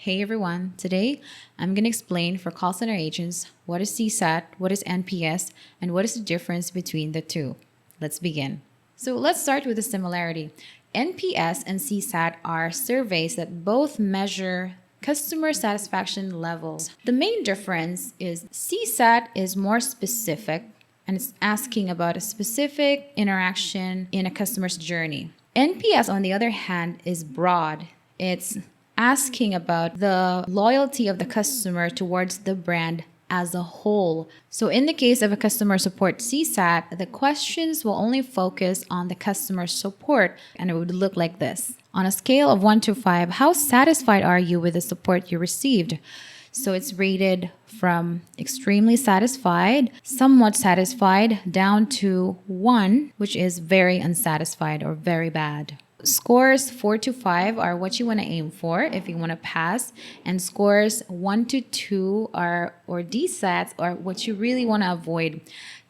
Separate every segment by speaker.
Speaker 1: Hey everyone, today I'm going to explain for call center agents what is CSAT, what is NPS, and what is the difference between the two. Let's begin. So let's start with the similarity. NPS and CSAT are surveys that both measure customer satisfaction levels. The main difference is CSAT is more specific and it's asking about a specific interaction in a customer's journey. NPS, on the other hand, is broad. It's asking about the loyalty of the customer towards the brand as a whole. So in the case of a customer support CSAT, the questions will only focus on the customer support, and it would look like this. On a scale of 1 to 5, how satisfied are you with the support you received? So it's rated from extremely satisfied, somewhat satisfied, down to 1, which is very unsatisfied or very bad. Scores 4 to 5 are what you want to aim for if you want to pass, and scores 1 to 2 or dsats are what you really want to avoid.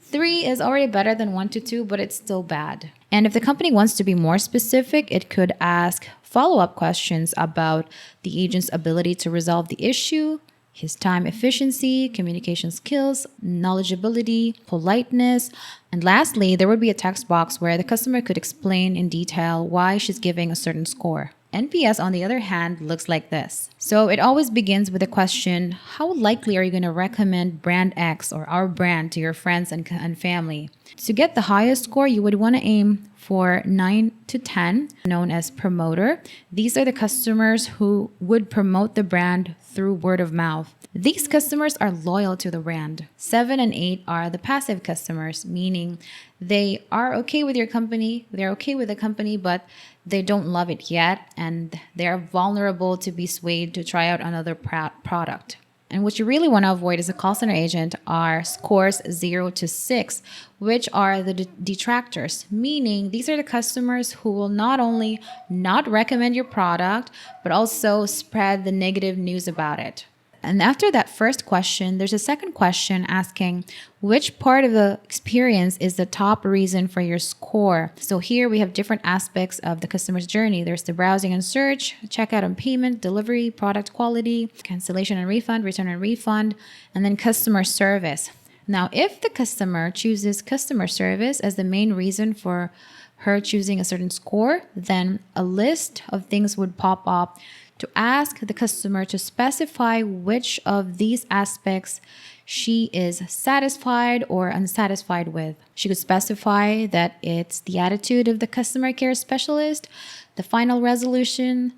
Speaker 1: 3 is already better than 1 to 2, but it's still bad. And if the company wants to be more specific, it could ask follow-up questions about the agent's ability to resolve the issue, his time efficiency, communication skills, knowledgeability, politeness. And lastly, there would be a text box where the customer could explain in detail why she's giving a certain score. NPS, on the other hand, looks like this. So it always begins with a question, how likely are you going to recommend brand X or our brand to your friends and family? To get the highest score, you would want to aim for 9 to 10, known as promoter. These are the customers who would promote the brand through word of mouth. These customers are loyal to the brand. 7 and 8 are the passive customers, meaning they are okay with your company, they're okay with the company, but they don't love it yet, and they're vulnerable to be swayed to try out another product. And what you really want to avoid as a call center agent are scores 0 to 6, which are the detractors, meaning these are the customers who will not only not recommend your product, but also spread the negative news about it. And after that first question, there's a second question asking which part of the experience is the top reason for your score. So here we have different aspects of the customer's journey. There's the browsing and search, checkout and payment, delivery, product quality, cancellation and refund, return and refund, and then customer service. Now, if the customer chooses customer service as the main reason for her choosing a certain score, then a list of things would pop up to ask the customer to specify which of these aspects she is satisfied or unsatisfied with. She could specify that it's the attitude of the customer care specialist, the final resolution,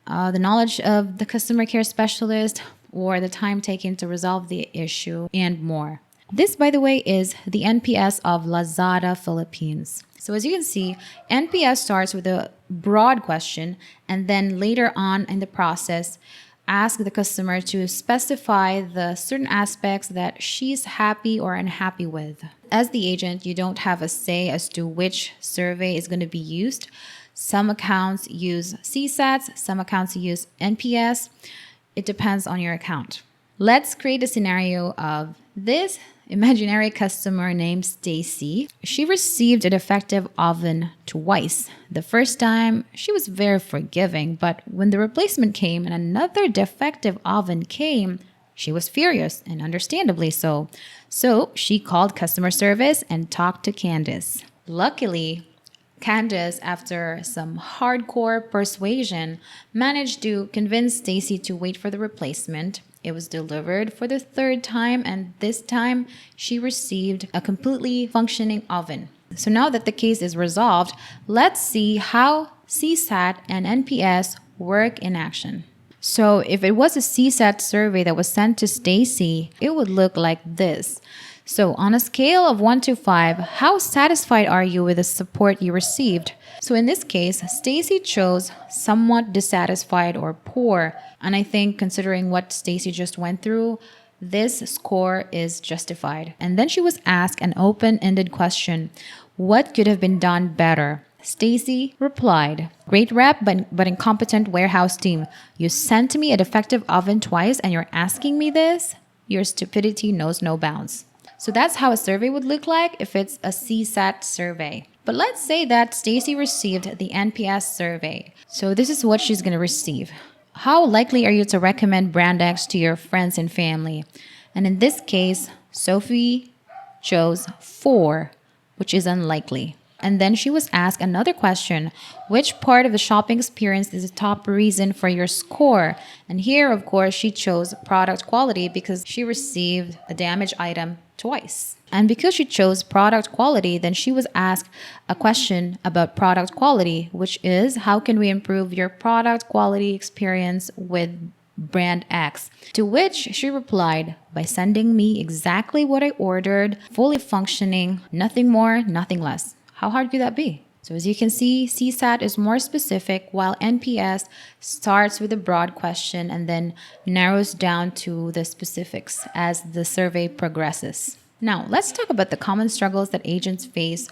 Speaker 1: the knowledge of the customer care specialist, or the time taken to resolve the issue, and more. This, by the way, is the NPS of Lazada Philippines. So as you can see, NPS starts with a broad question and then later on in the process, ask the customer to specify the certain aspects that she's happy or unhappy with. As the agent, you don't have a say as to which survey is going to be used. Some accounts use CSATs, some accounts use NPS. It depends on your account. Let's create a scenario of this imaginary customer named Stacy. She received a defective oven twice. The first time, she was very forgiving, but when the replacement came and another defective oven came, she was furious, and understandably so. So she called customer service and talked to Candace. Luckily, Candace, after some hardcore persuasion, managed to convince Stacy to wait for the replacement. It was delivered for the third time, and this time she received a completely functioning oven. So now that the case is resolved, let's see how CSAT and NPS work in action. So if it was a CSAT survey that was sent to Stacy, it would look like this. So on a scale of 1 to 5, how satisfied are you with the support you received? So in this case, Stacy chose somewhat dissatisfied or poor. And I think considering what Stacy just went through, this score is justified. And then she was asked an open-ended question. What could have been done better? Stacy replied, great rep, but incompetent warehouse team. You sent me a defective oven twice and you're asking me this? Your stupidity knows no bounds. So that's how a survey would look like if it's a CSAT survey. But let's say that Stacy received the NPS survey. So this is what she's going to receive. how likely are you to recommend brand X to your friends and family? And in this case, Sophie chose 4, which is unlikely. And then she was asked another question: which part of the shopping experience is the top reason for your score? And here, of course, she chose product quality because she received a damaged item twice. And because she chose product quality, then she was asked a question about product quality, which is: how can we improve your product quality experience with brand X? To which she replied by sending me exactly what I ordered, fully functioning, nothing more, nothing less. How hard could that be? So as you can see, CSAT is more specific, while NPS starts with a broad question and then narrows down to the specifics as the survey progresses. Now, let's talk about the common struggles that agents face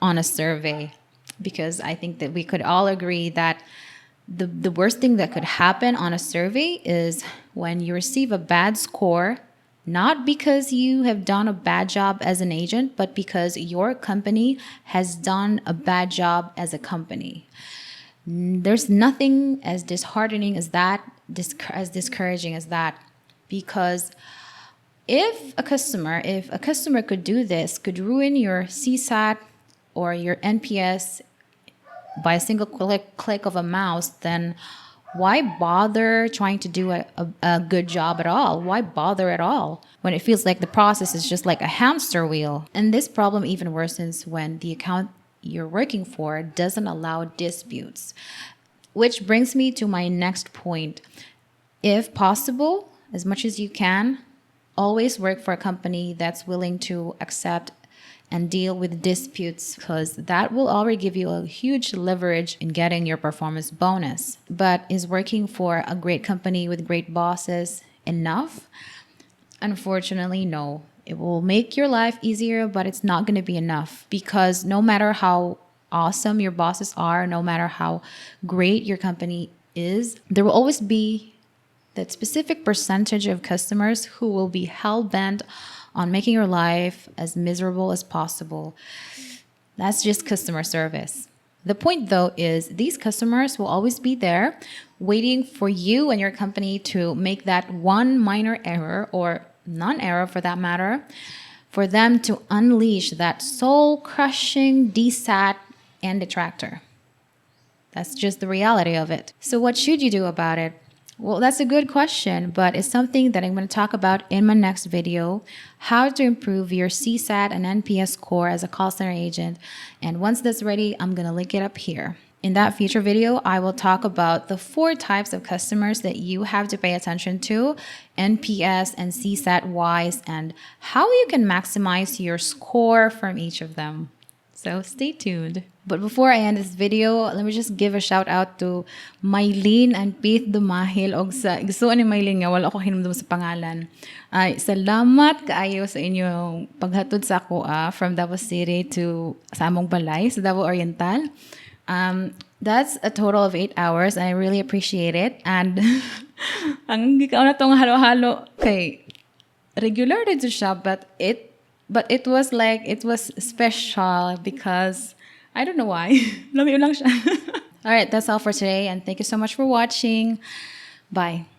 Speaker 1: on a survey, because I think that we could all agree that the worst thing that could happen on a survey is when you receive a bad score, not because you have done a bad job as an agent, but because your company has done a bad job as a company. There's nothing as disheartening as that, as discouraging as that, because if a customer could do this, could ruin your CSAT or your NPS by a single click of a mouse, then why bother trying to do a good job at all? Why bother at all when it feels like the process is just like a hamster wheel? And this problem even worsens when the account you're working for doesn't allow disputes. Which brings me to my next point. If possible, as much as you can, always work for a company that's willing to accept and deal with disputes, because that will already give you a huge leverage in getting your performance bonus. But is working for a great company with great bosses enough? Unfortunately, no. It will make your life easier, but it's not going to be enough, because no matter how awesome your bosses are, no matter how great your company is, there will always be that specific percentage of customers who will be hell-bent on making your life as miserable as possible. That's just customer service. The point, though, is these customers will always be there waiting for you and your company to make that one minor error, or non-error for that matter, for them to unleash that soul-crushing dsat and detractor. That's just the reality of it. So what should you do about it? Well, that's a good question, but it's something that I'm going to talk about in my next video: how to improve your CSAT and NPS score as a call center agent. And once that's ready, I'm going to link it up here. In that future video, I will talk about the 4 types of customers that you have to pay attention to, NPS and CSAT wise, and how you can maximize your score from each of them. So stay tuned. But before I end this video, let me just give a shout out to Mylene and Pete Dumahil. Og sa igsuon ni Mylene nga wala ko hinumdum sa pangalan. Ay, salamat kaayo sa inyong paghatod sa ako from Davao City to sa among balay sa Davao Oriental. That's a total of 8 hours, and I really appreciate it. And ang gikaw na tong halo-halo kay regular din siya, but it was like, it was special because I don't know why. Lami lang siya. All right, that's all for today, and thank you so much for watching. Bye.